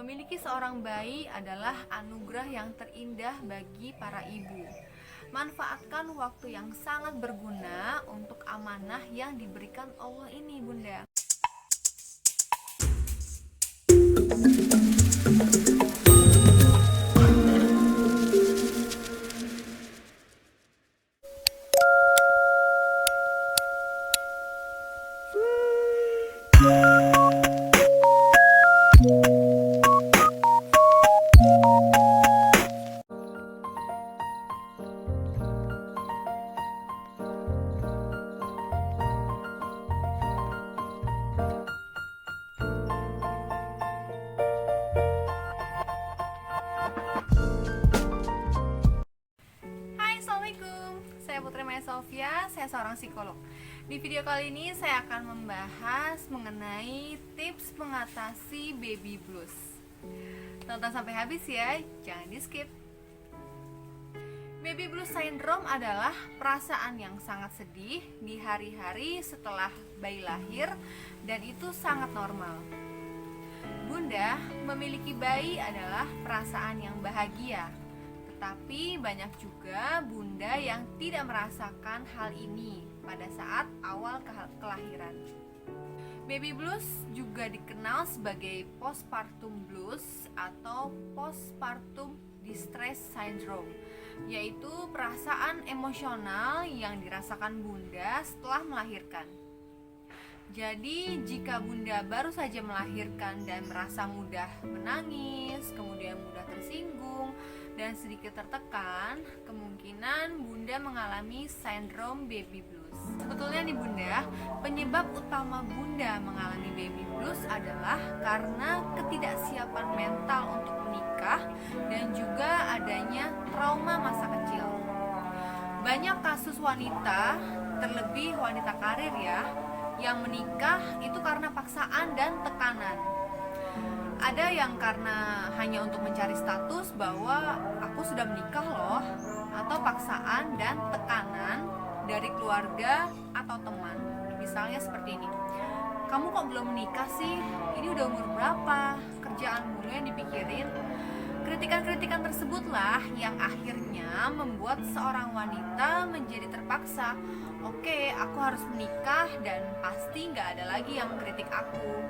Memiliki seorang bayi adalah anugerah yang terindah bagi para ibu. Manfaatkan waktu yang sangat berguna untuk amanah yang diberikan Allah ini, Bunda. Hai, Assalamualaikum. Saya Putri Maya Sofia, saya seorang psikolog. Di video kali ini saya akan membahas mengenai tips mengatasi baby blues. Tonton sampai habis ya, jangan di skip. Baby blues syndrome adalah perasaan yang sangat sedih di hari-hari setelah bayi lahir dan itu sangat normal. Bunda, memiliki bayi adalah perasaan yang bahagia. Tetapi banyak juga bunda yang tidak merasakan hal ini pada saat awal kelahiran. Baby blues juga dikenal sebagai postpartum blues atau postpartum distress syndrome, yaitu perasaan emosional yang dirasakan bunda setelah melahirkan. Jadi jika bunda baru saja melahirkan dan merasa mudah menangis, kemudian mudah tersinggung dan sedikit tertekan, kemungkinan bunda mengalami sindrom baby blues. Sebetulnya nih bunda, penyebab utama bunda mengalami baby blues adalah karena ketidaksiapan mental untuk menikah dan juga adanya trauma masa kecil. Banyak kasus wanita, terlebih wanita karir ya, yang menikah itu karena paksaan dan tekanan. Ada yang karena hanya untuk mencari status bahwa aku sudah menikah loh, atau paksaan dan tekanan dari keluarga atau teman. Misalnya seperti ini, kamu kok belum menikah sih? Ini udah umur berapa? Kerjaan mulu yang dipikirin. Kritikan-kritikan tersebutlah yang akhirnya membuat seorang wanita menjadi terpaksa, oke, aku harus menikah dan pasti gak ada lagi yang kritik aku.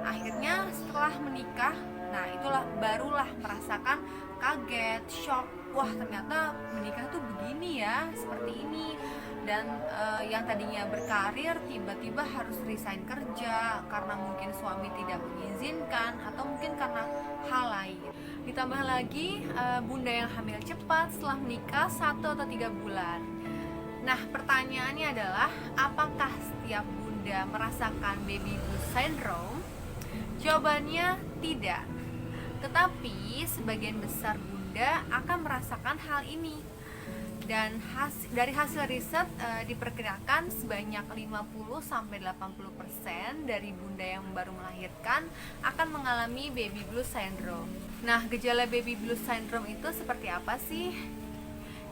Akhirnya setelah menikah, nah itulah barulah merasakan kaget, shock. Wah ternyata menikah tuh begini ya, seperti ini. Dan yang tadinya berkarir tiba-tiba harus resign kerja karena mungkin suami tidak mengizinkan atau mungkin karena hal lain. Ditambah lagi bunda yang hamil cepat setelah menikah 1 atau 3 bulan. Nah pertanyaannya adalah, apakah setiap bunda merasakan baby blues syndrome? Jawabannya tidak. Tetapi sebagian besar bunda akan merasakan hal ini. Dan dari hasil riset diperkirakan sebanyak 50-80% dari bunda yang baru melahirkan akan mengalami baby blues syndrome. Nah, gejala baby blues syndrome itu seperti apa sih?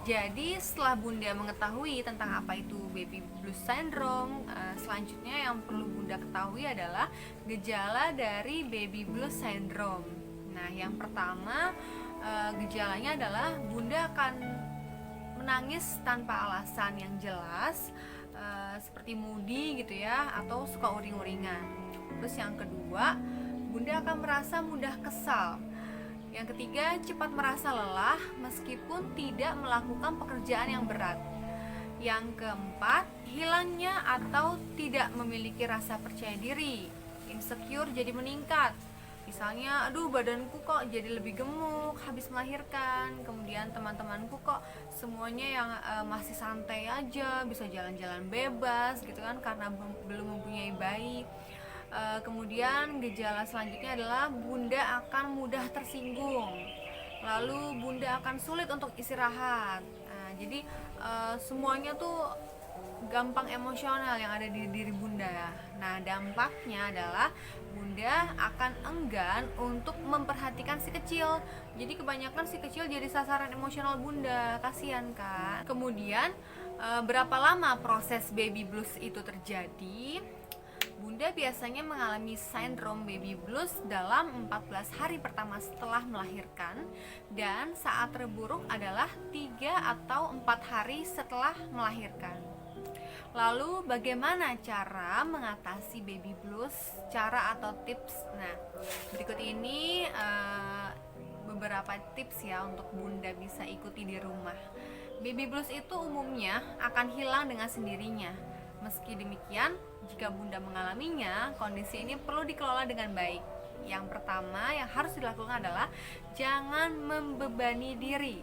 Jadi setelah bunda mengetahui tentang apa itu baby blues syndrome, selanjutnya yang perlu bunda ketahui adalah gejala dari baby blues syndrome. Nah, yang pertama gejalanya adalah bunda akan menangis tanpa alasan yang jelas, seperti moody gitu ya, atau suka uring-uringan. Terus yang kedua, bunda akan merasa mudah kesal. Yang ketiga, cepat merasa lelah meskipun tidak melakukan pekerjaan yang berat. Yang keempat, hilangnya atau tidak memiliki rasa percaya diri, insecure jadi meningkat. Misalnya, aduh badanku kok jadi lebih gemuk habis melahirkan. Kemudian teman-temanku kok semuanya yang masih santai aja, bisa jalan-jalan bebas gitu kan, karena belum mempunyai bayi. Kemudian gejala selanjutnya adalah bunda akan mudah tersinggung, lalu bunda akan sulit untuk istirahat. Nah, jadi semuanya tuh gampang emosional yang ada di diri bunda. Nah, dampaknya adalah bunda akan enggan untuk memperhatikan si kecil. Jadi kebanyakan si kecil jadi sasaran emosional bunda, kasihan kan. Kemudian berapa lama proses baby blues itu terjadi? Bunda Bunda biasanya mengalami sindrom baby blues dalam 14 hari pertama setelah melahirkan, dan saat terburuk adalah 3 atau 4 hari setelah melahirkan. Lalu bagaimana cara mengatasi baby blues, cara atau tips? Nah, berikut ini beberapa tips ya untuk Bunda bisa ikuti di rumah. Baby blues itu umumnya akan hilang dengan sendirinya. Meski demikian, jika Bunda mengalaminya, kondisi ini perlu dikelola dengan baik. Yang pertama yang harus dilakukan adalah jangan membebani diri.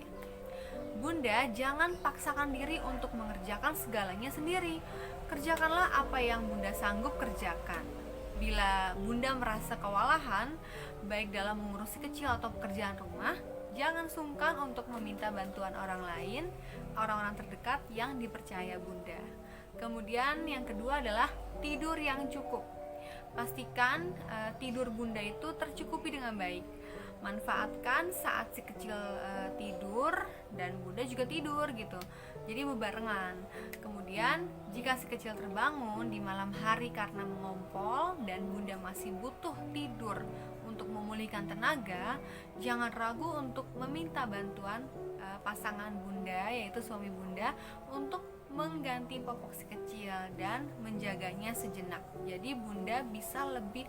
Bunda jangan paksakan diri untuk mengerjakan segalanya sendiri. Kerjakanlah apa yang Bunda sanggup kerjakan. Bila Bunda merasa kewalahan, baik dalam mengurusi kecil atau pekerjaan rumah, jangan sungkan untuk meminta bantuan orang lain, orang-orang terdekat yang dipercaya Bunda. Kemudian yang kedua adalah tidur yang cukup. Pastikan tidur Bunda itu tercukupi dengan baik. Manfaatkan saat si kecil tidur dan Bunda juga tidur gitu. Jadi bebarengan. Kemudian jika si kecil terbangun di malam hari karena mengompol dan Bunda masih butuh tidur untuk memulihkan tenaga, jangan ragu untuk meminta bantuan pasangan Bunda, yaitu suami Bunda, untuk mengganti popok si kecil dan menjaganya sejenak. Jadi Bunda bisa lebih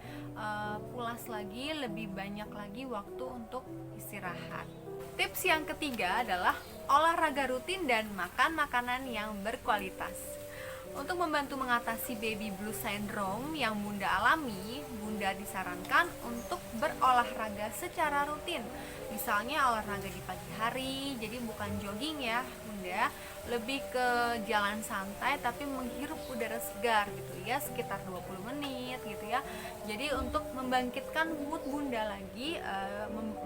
pulas lagi, lebih banyak lagi waktu untuk istirahat. Tips yang ketiga adalah olahraga rutin dan makan makanan yang berkualitas. Untuk membantu mengatasi baby blues syndrome yang Bunda alami, Bunda disarankan untuk berolahraga secara rutin. Misalnya olahraga di pagi hari, jadi bukan jogging ya Bunda, lebih ke jalan santai tapi menghirup udara segar gitu ya, sekitar 20 menit gitu ya. Jadi untuk membangkitkan mood Bunda lagi,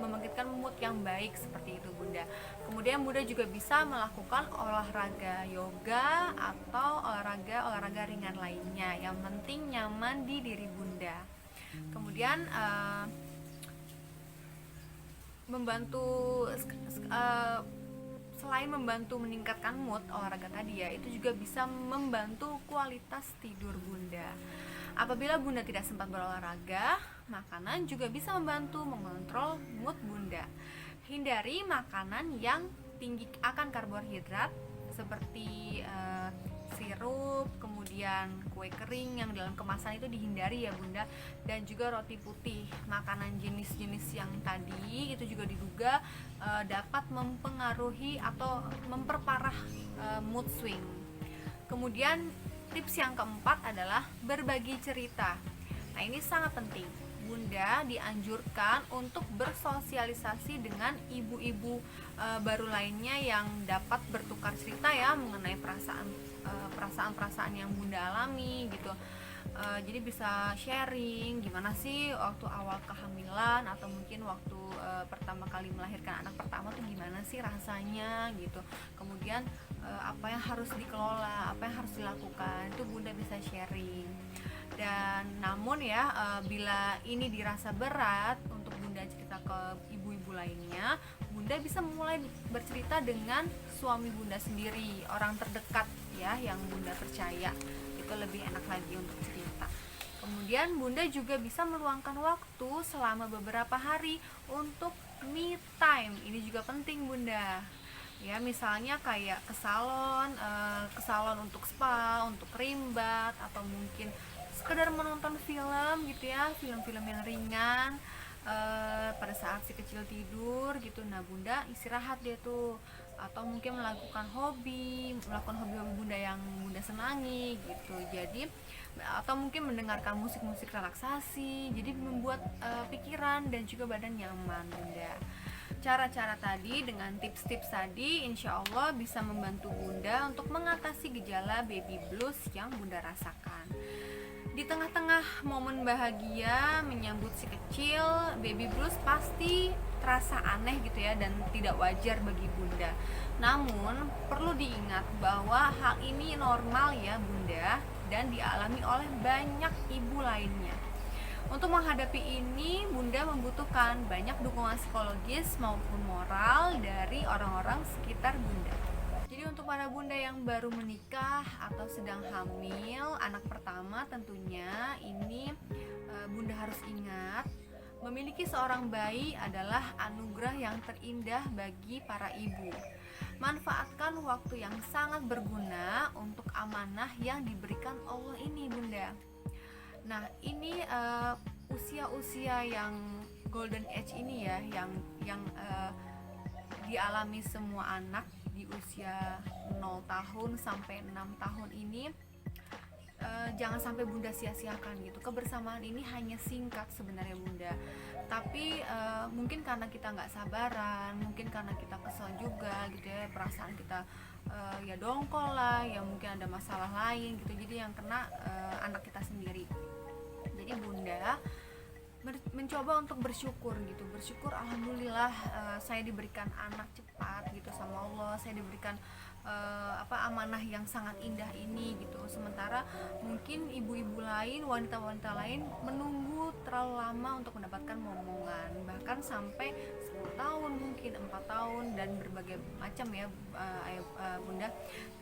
membangkitkan mood yang baik seperti itu Bunda. Kemudian Bunda juga bisa melakukan olahraga yoga atau olahraga ringan lainnya, yang penting nyaman di diri Bunda. Kemudian selain membantu meningkatkan mood, olahraga tadi ya, itu juga bisa membantu kualitas tidur Bunda. Apabila Bunda tidak sempat berolahraga, makanan juga bisa membantu mengontrol mood Bunda. Hindari makanan yang tinggi akan karbohidrat seperti sirup, kemudian kue kering yang dalam kemasan itu dihindari ya Bunda, dan juga roti putih. Makanan jenis-jenis yang tadi itu juga diduga dapat mempengaruhi atau memperparah mood swing. Kemudian tips yang keempat adalah berbagi cerita. Nah, ini sangat penting. Bunda dianjurkan untuk bersosialisasi dengan ibu-ibu baru lainnya yang dapat bertukar cerita ya mengenai perasaan-perasaan yang Bunda alami gitu. Jadi bisa sharing gimana sih waktu awal kehamilan atau mungkin waktu pertama kali melahirkan anak pertama tuh gimana sih rasanya gitu. Kemudian apa yang harus dikelola, apa yang harus dilakukan, itu Bunda bisa sharing. Dan namun ya bila ini dirasa berat untuk Bunda cerita ke ibu-ibu lainnya, Bunda bisa mulai bercerita dengan suami Bunda sendiri, orang terdekat ya yang Bunda percaya. Itu lebih enak lagi untuk cerita. Kemudian Bunda juga bisa meluangkan waktu selama beberapa hari untuk me time. Ini juga penting Bunda. Ya, misalnya kayak ke salon untuk spa, untuk rimbat, atau mungkin sekedar menonton film gitu ya, film-film yang ringan pada saat si kecil tidur gitu. Nah Bunda istirahat dia tuh, atau mungkin melakukan hobi Bunda yang Bunda senangi gitu. Jadi atau mungkin mendengarkan musik-musik relaksasi, jadi membuat pikiran dan juga badan nyaman Bunda. Cara-cara tadi dengan tips-tips tadi insya Allah bisa membantu Bunda untuk mengatasi gejala baby blues yang Bunda rasakan. Di tengah-tengah momen bahagia menyambut si kecil, baby blues pasti terasa aneh gitu ya, dan tidak wajar bagi Bunda. Namun perlu diingat bahwa hal ini normal ya Bunda, dan dialami oleh banyak ibu lainnya. Untuk menghadapi ini, Bunda membutuhkan banyak dukungan psikologis maupun moral dari orang-orang sekitar Bunda. Jadi untuk para bunda yang baru menikah atau sedang hamil anak pertama, tentunya ini bunda harus ingat, memiliki seorang bayi adalah anugerah yang terindah bagi para ibu. Manfaatkan waktu yang sangat berguna untuk amanah yang diberikan Allah ini, bunda. Nah, ini usia-usia yang golden age ini ya, yang dialami semua anak di usia 0 tahun sampai 6 tahun ini. Jangan sampai bunda sia-siakan gitu. Kebersamaan ini hanya singkat sebenarnya bunda, tapi mungkin karena kita nggak sabaran, mungkin karena kita kesel juga gitu ya, perasaan kita ya dongkol lah, ya mungkin ada masalah lain gitu, jadi yang kena anak kita sendiri. Jadi bunda mencoba untuk bersyukur gitu, bersyukur alhamdulillah saya diberikan anak cepat gitu sama Allah, saya diberikan amanah yang sangat indah ini gitu. Sementara mungkin ibu-ibu lain, wanita-wanita lain menunggu terlalu lama untuk mendapatkan momongan, bahkan sampai 10 tahun, mungkin 4 tahun, dan berbagai macam ya bunda.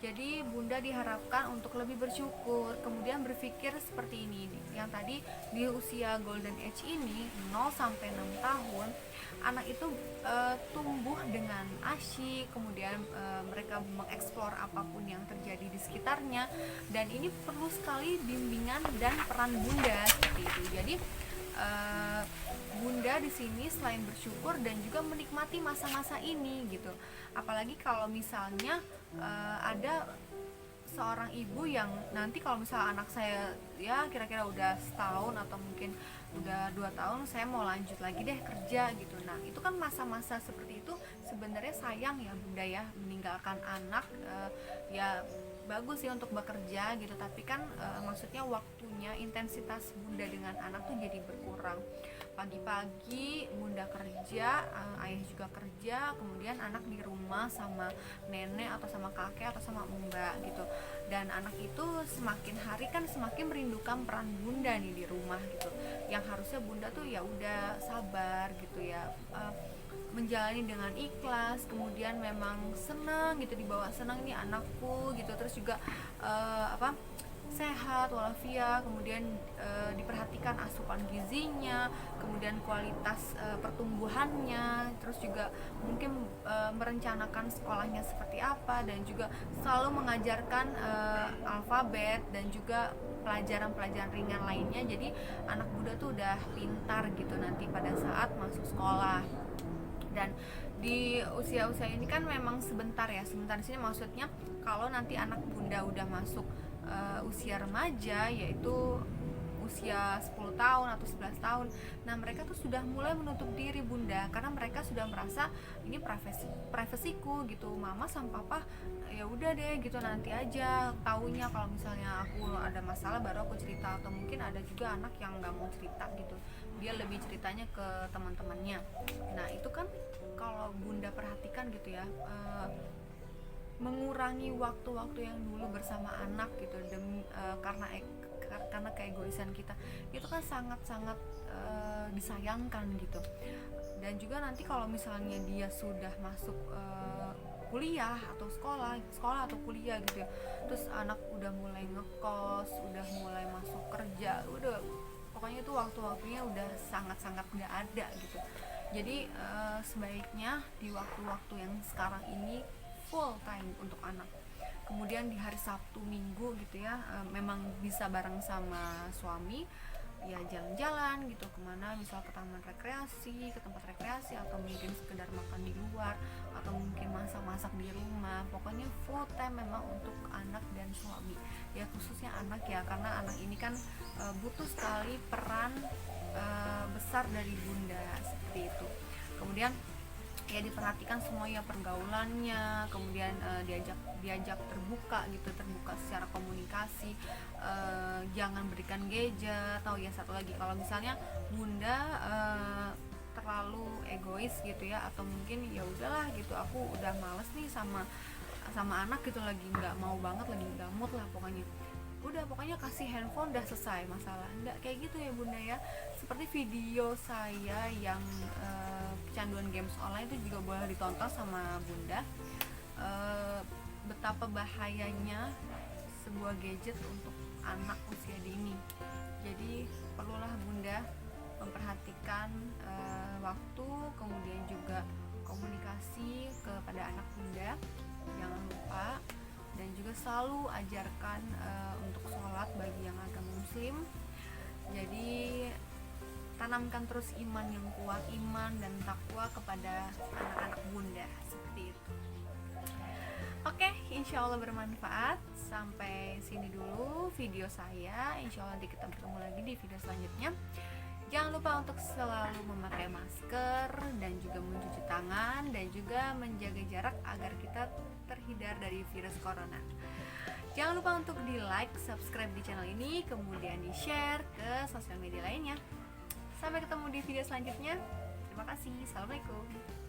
Jadi bunda diharapkan untuk lebih bersyukur, kemudian berpikir seperti ini, yang tadi di usia golden age ini 0 sampai 6 tahun anak itu tumbuh dengan asyik, kemudian mereka mengeksplor apapun yang terjadi di sekitarnya, dan ini perlu sekali bimbingan dan peran bunda seperti itu. Jadi bunda di sini selain bersyukur dan juga menikmati masa-masa ini gitu. Apalagi kalau misalnya ada seorang ibu yang nanti kalau misalnya anak saya ya kira-kira udah setahun atau mungkin udah 2 tahun, saya mau lanjut lagi deh kerja gitu. Nah itu kan masa-masa seperti itu sebenarnya sayang ya bunda ya, meninggalkan anak. Ya bagus sih untuk bekerja gitu, tapi kan maksudnya waktunya, intensitas bunda dengan anak tuh jadi berkurang. Pagi-pagi bunda kerja, ayah juga kerja, kemudian anak di rumah sama nenek atau sama kakek atau sama mbak gitu. Dan anak itu semakin hari kan semakin merindukan peran bunda nih di rumah gitu. Yang harusnya bunda tuh ya udah sabar gitu ya, menjalani dengan ikhlas, kemudian memang senang gitu, dibawa senang nih anakku gitu, terus juga sehat walafiat, kemudian diperhatikan asupan gizinya, kemudian kualitas pertumbuhannya, terus juga mungkin merencanakan sekolahnya seperti apa, dan juga selalu mengajarkan alfabet dan juga pelajaran-pelajaran ringan lainnya. Jadi anak muda tuh udah pintar gitu nanti pada saat masuk sekolah. Dan di usia-usia ini kan memang sebentar ya, sebentar di sini maksudnya kalau nanti anak bunda udah masuk usia remaja, yaitu usia 10 tahun atau 11 tahun. Nah, mereka tuh sudah mulai menutup diri bunda, karena mereka sudah merasa ini privasiku gitu. Mama sama papa ya udah deh gitu, nanti aja taunya kalau misalnya aku ada masalah baru aku cerita, atau mungkin ada juga anak yang nggak mau cerita gitu. Dia lebih ceritanya ke teman-temannya. Nah, itu kan kalau bunda perhatikan gitu ya, mengurangi waktu-waktu yang dulu bersama anak gitu demi karena keegoisan kita, itu kan sangat-sangat disayangkan gitu. Dan juga nanti kalau misalnya dia sudah masuk kuliah atau sekolah atau kuliah gitu ya, terus anak udah mulai ngekos, udah mulai masuk kerja, udah pokoknya itu waktu-waktunya udah sangat-sangat nggak ada gitu. Jadi sebaiknya di waktu-waktu yang sekarang ini full time untuk anak. Kemudian di hari Sabtu Minggu gitu ya, memang bisa bareng sama suami ya, jalan-jalan gitu kemana, misal ke taman rekreasi, ke tempat rekreasi, atau mungkin sekedar makan di luar, atau mungkin masak-masak di rumah. Pokoknya full time memang untuk anak dan suami ya, khususnya anak ya, karena anak ini kan butuh sekali peran besar dari bunda seperti itu. Kemudian ya diperhatikan semuanya, pergaulannya, kemudian diajak terbuka gitu, terbuka secara komunikasi, jangan berikan gadget. Atau ya satu lagi, kalau misalnya bunda terlalu egois gitu ya, atau mungkin ya udahlah gitu, aku udah males nih sama anak gitu, lagi nggak mau banget, lagi nggak mood lah pokoknya, udah pokoknya kasih handphone, udah selesai masalah. Nggak kayak gitu ya bunda ya. Seperti video saya yang kecanduan games online itu juga boleh ditonton sama bunda. betapa bahayanya sebuah gadget untuk anak usia dini. Jadi perlulah Bunda memperhatikan waktu, kemudian juga komunikasi kepada anak Bunda. Jangan lupa, dan juga selalu ajarkan untuk sholat bagi yang agama muslim. Jadi tanamkan terus iman yang kuat, iman dan takwa kepada anak-anak Bunda, seperti itu. Oke, insya Allah bermanfaat. Sampai sini dulu video saya. Insya Allah nanti kita bertemu lagi di video selanjutnya. Jangan lupa untuk selalu memakai masker dan juga mencuci tangan dan juga menjaga jarak agar kita terhindar dari virus corona. Jangan lupa untuk di like, subscribe di channel ini, kemudian di share ke sosial media lainnya. Sampai ketemu di video selanjutnya. Terima kasih. Assalamualaikum.